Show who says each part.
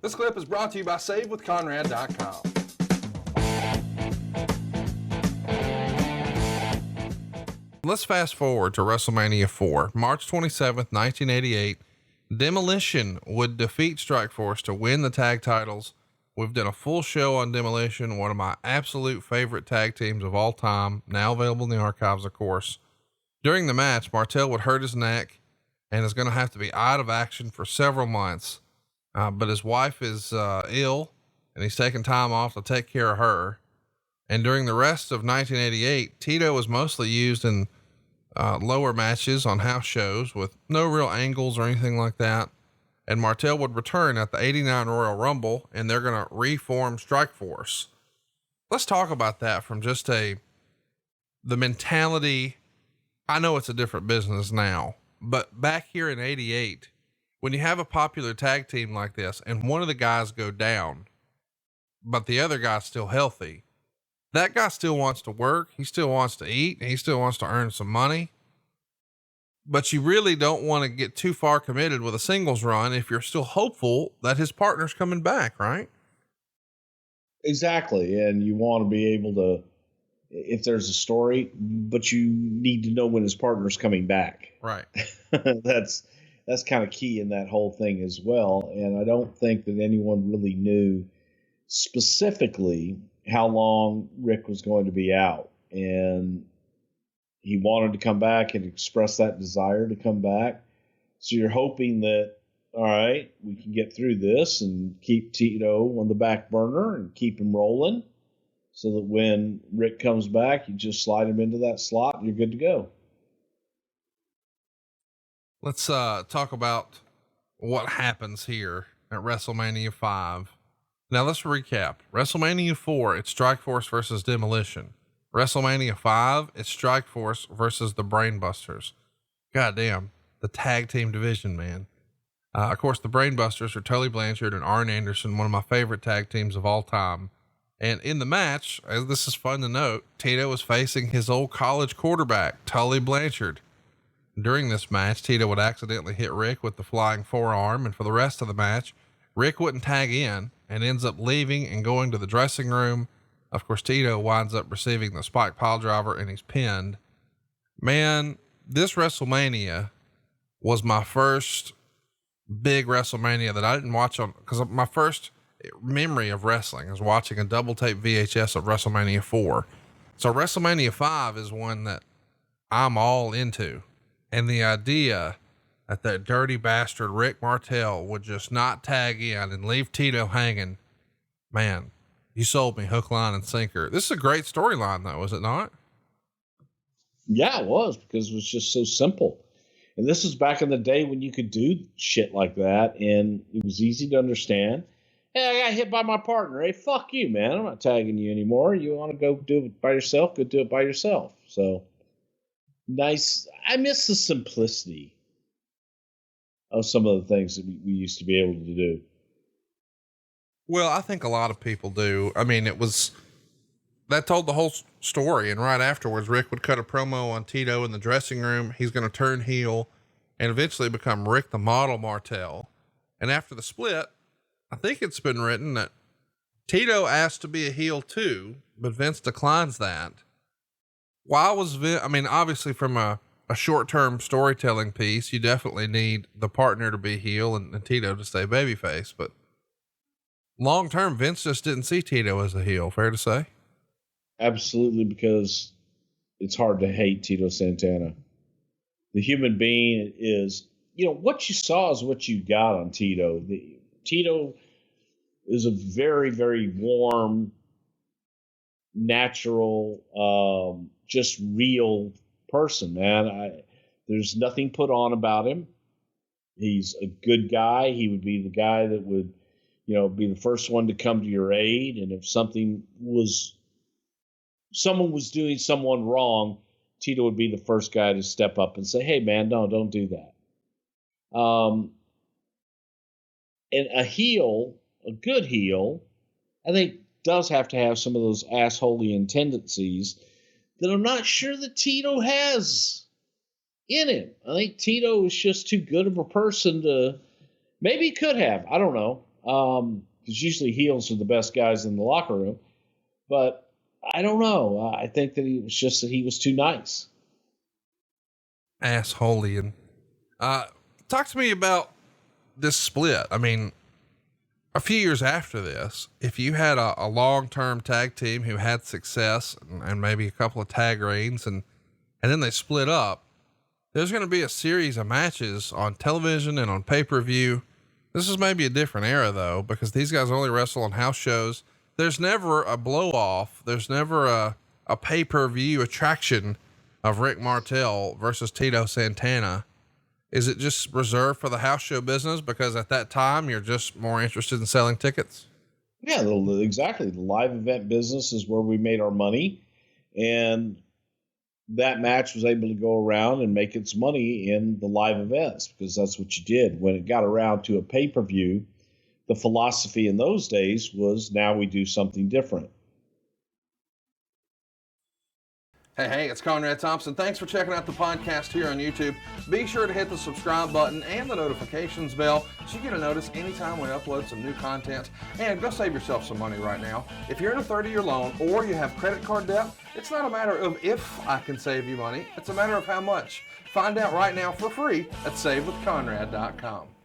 Speaker 1: This clip is brought to you by SaveWithConrad.com. Let's fast forward to WrestleMania 4, March 27th, 1988. Demolition would defeat Strikeforce to win the tag titles. We've done a full show on Demolition, one of my absolute favorite tag teams of all time, now available in the archives, of course. During the match, Martel would hurt his neck and is going to have to be out of action for several months. But his wife is ill and he's taking time off to take care of her. And during the rest of 1988, Tito was mostly used in lower matches on house shows with no real angles or anything like that. And Martel would return at the 89 Royal Rumble, and they're going to reform Strikeforce. Let's talk about that from just the mentality. I know it's a different business now, but back here in 88, when you have a popular tag team like this and one of the guys go down, but the other guy's still healthy, that guy still wants to work. He still wants to eat and he still wants to earn some money, but you really don't want to get too far committed with a singles run if you're still hopeful that his partner's coming back, right?
Speaker 2: Exactly. And you want to be able to, if there's a story, but you need to know when his partner's coming back.
Speaker 1: Right.
Speaker 2: That's kind of key in that whole thing as well. And I don't think that anyone really knew specifically how long Rick was going to be out. And he wanted to come back and express that desire to come back. So you're hoping that, all right, we can get through this and keep Tito on the back burner and keep him rolling so that when Rick comes back, you just slide him into that slot and you're good to go.
Speaker 1: Let's talk about what happens here at WrestleMania 5. Now let's recap. WrestleMania 4, it's Strikeforce versus Demolition. WrestleMania 5, it's Strikeforce versus the Brainbusters. Goddamn, the tag team division, man. Of course, the Brainbusters are Tully Blanchard and Arn Anderson, one of my favorite tag teams of all time. And in the match, as this is fun to note, Tito was facing his old college quarterback, Tully Blanchard. During this match, Tito would accidentally hit Rick with the flying forearm, and for the rest of the match, Rick wouldn't tag in and ends up leaving and going to the dressing room. Of course, Tito winds up receiving the spike pile driver and he's pinned. Man, this WrestleMania was my first big WrestleMania that I didn't watch on, because my first memory of wrestling is watching a double tape VHS of WrestleMania 4. So WrestleMania 5 is one that I'm all into. And the idea that dirty bastard Rick Martel would just not tag in and leave Tito hanging, man, you sold me hook, line, and sinker. This is a great storyline though, is it not?
Speaker 2: Yeah, it was, because it was just so simple. And this was back in the day when you could do shit like that and it was easy to understand. Hey, I got hit by my partner. Hey, fuck you, man. I'm not tagging you anymore. You want to go do it by yourself? Go do it by yourself. So nice. I miss the simplicity of some of the things that we used to be able to do.
Speaker 1: Well, I think a lot of people do. I mean, that told the whole story. And right afterwards, Rick would cut a promo on Tito in the dressing room. He's going to turn heel and eventually become Rick the Model Martel. And after the split, I think it's been written that Tito asked to be a heel too, but Vince declines that. Why was Vince? I mean, obviously from a short-term storytelling piece, you definitely need the partner to be heel and Tito to stay babyface, but long-term, Vince just didn't see Tito as a heel. Fair to say?
Speaker 2: Absolutely, because it's hard to hate Tito Santana. The human being is, what you saw is what you got on Tito. Tito is a very, very warm, natural, just real person, man. There's nothing put on about him. He's a good guy. He would be the guy that would, be the first one to come to your aid. And if someone was doing someone wrong, Tito would be the first guy to step up and say, hey man, no, don't do that. And a heel, a good heel, I think does have to have some of those assholeian tendencies that I'm not sure that Tito has in him. I think Tito is just too good of a person to, maybe he could have, I don't know. Because usually heels are the best guys in the locker room. But I don't know. I think that he was too nice.
Speaker 1: Assholeian. Talk to me about this split. I mean, a few years after this, if you had a long-term tag team who had success and maybe a couple of tag reigns and then they split up, there's going to be a series of matches on television and on pay-per-view. This is maybe a different era though, because these guys only wrestle on house shows. There's never a blow off. There's never a pay-per-view attraction of Rick Martel versus Tito Santana. Is it just reserved for the house show business because at that time you're just more interested in selling tickets?
Speaker 2: Yeah, exactly. The live event business is where we made our money, and that match was able to go around and make its money in the live events because that's what you did. When it got around to a pay-per-view, the philosophy in those days was now we do something different.
Speaker 1: Hey, it's Conrad Thompson. Thanks for checking out the podcast here on YouTube. Be sure to hit the subscribe button and the notifications bell so you get a notice anytime we upload some new content. And go save yourself some money right now. If you're in a 30-year loan or you have credit card debt, it's not a matter of if I can save you money. It's a matter of how much. Find out right now for free at SaveWithConrad.com.